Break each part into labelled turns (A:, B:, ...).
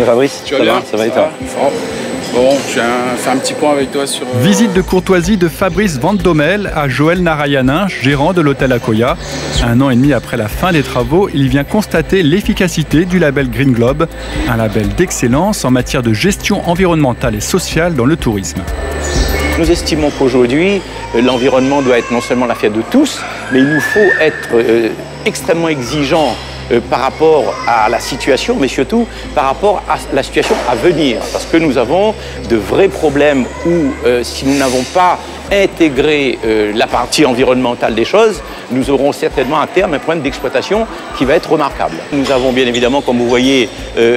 A: Fabrice,
B: tu vas bien?
A: Ça va et toi?
B: Bon, je viens faire un petit point avec toi sur...
C: Visite de courtoisie de Fabrice Van Dommel à Joël Narayanin, gérant de l'hôtel Akoya. 1 an et demi après la fin des travaux, il vient constater l'efficacité du label Green Globe, un label d'excellence en matière de gestion environnementale et sociale dans le tourisme.
A: Nous estimons qu'aujourd'hui, l'environnement doit être non seulement l'affaire de tous, mais il nous faut être extrêmement exigeants par rapport à la situation, mais surtout par rapport à la situation à venir. Parce que nous avons de vrais problèmes où, si nous n'avons pas intégré la partie environnementale des choses, nous aurons certainement à terme un problème d'exploitation qui va être remarquable. Nous avons bien évidemment, comme vous voyez,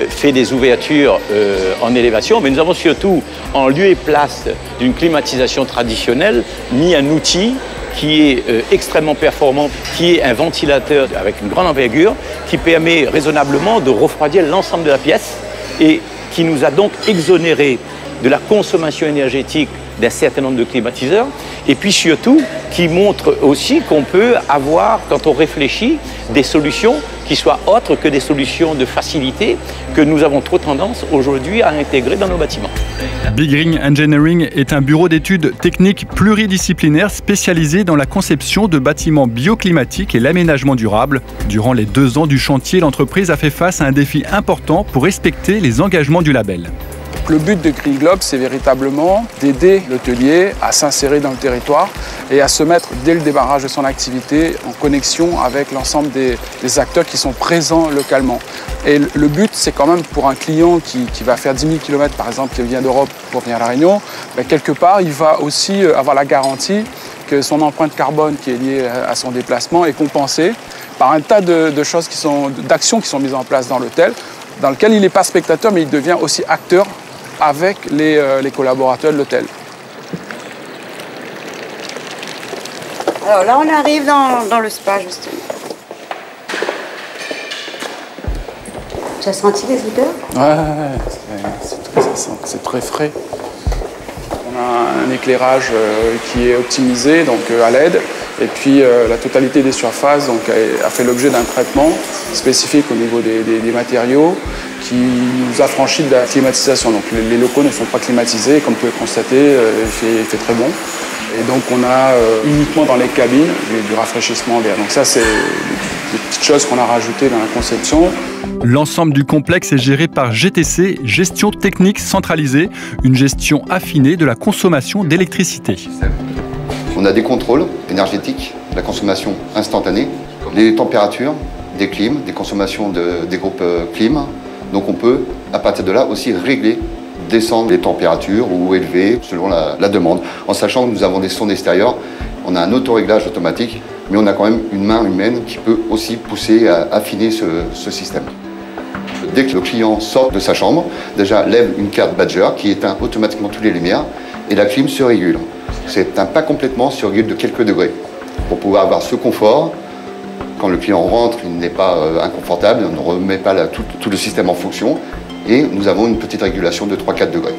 A: fait des ouvertures en élévation, mais nous avons surtout, en lieu et place d'une climatisation traditionnelle, mis un outil qui est extrêmement performant, qui est un ventilateur avec une grande envergure, qui permet raisonnablement de refroidir l'ensemble de la pièce et qui nous a donc exonéré de la consommation énergétique d'un certain nombre de climatiseurs, et puis surtout qui montre aussi qu'on peut avoir, quand on réfléchit, des solutions qui soient autres que des solutions de facilité que nous avons trop tendance aujourd'hui à intégrer dans nos bâtiments.
C: Big Ring Engineering est un bureau d'études techniques pluridisciplinaires spécialisé dans la conception de bâtiments bioclimatiques et l'aménagement durable. Durant les 2 ans du chantier, l'entreprise a fait face à un défi important pour respecter les engagements du label.
B: Le but de Green Globe, c'est véritablement d'aider l'hôtelier à s'insérer dans le territoire et à se mettre dès le démarrage de son activité en connexion avec l'ensemble des acteurs qui sont présents localement. Et le but, c'est quand même pour un client qui va faire 10 000 km, par exemple, qui vient d'Europe pour venir à La Réunion, quelque part, il va aussi avoir la garantie que son empreinte carbone qui est liée à son déplacement est compensée par un tas de choses d'actions qui sont mises en place dans l'hôtel, dans lequel il n'est pas spectateur, mais il devient aussi acteur avec les collaborateurs de l'hôtel.
D: Alors là, on arrive dans le spa, justement. Tu as senti les odeurs?
B: Ouais, c'est très frais. On a un éclairage qui est optimisé donc à LED, et puis la totalité des surfaces donc, a fait l'objet d'un traitement spécifique au niveau des matériaux qui nous affranchit de la climatisation. Donc les locaux ne sont pas climatisés, comme vous pouvez constater, il fait très bon. Et donc on a uniquement dans les cabines du rafraîchissement d'air. Donc ça, c'est des petites choses qu'on a rajoutées dans la conception.
C: L'ensemble du complexe est géré par GTC, Gestion Technique Centralisée, une gestion affinée de la consommation d'électricité.
E: On a des contrôles énergétiques, la consommation instantanée, les températures, des clims, des consommations des groupes clim. Donc on peut, à partir de là, aussi régler, descendre les températures ou élever selon la demande. En sachant que nous avons des sondes extérieures, on a un autoréglage automatique, mais on a quand même une main humaine qui peut aussi pousser à affiner ce système. Dès que le client sort de sa chambre, déjà lève une carte Badger qui éteint automatiquement toutes les lumières et la clim se régule. C'est un pas complètement, se régule de quelques degrés pour pouvoir avoir ce confort. Quand le client rentre, il n'est pas inconfortable, on ne remet pas tout le système en fonction et nous avons une petite régulation de 3-4 degrés.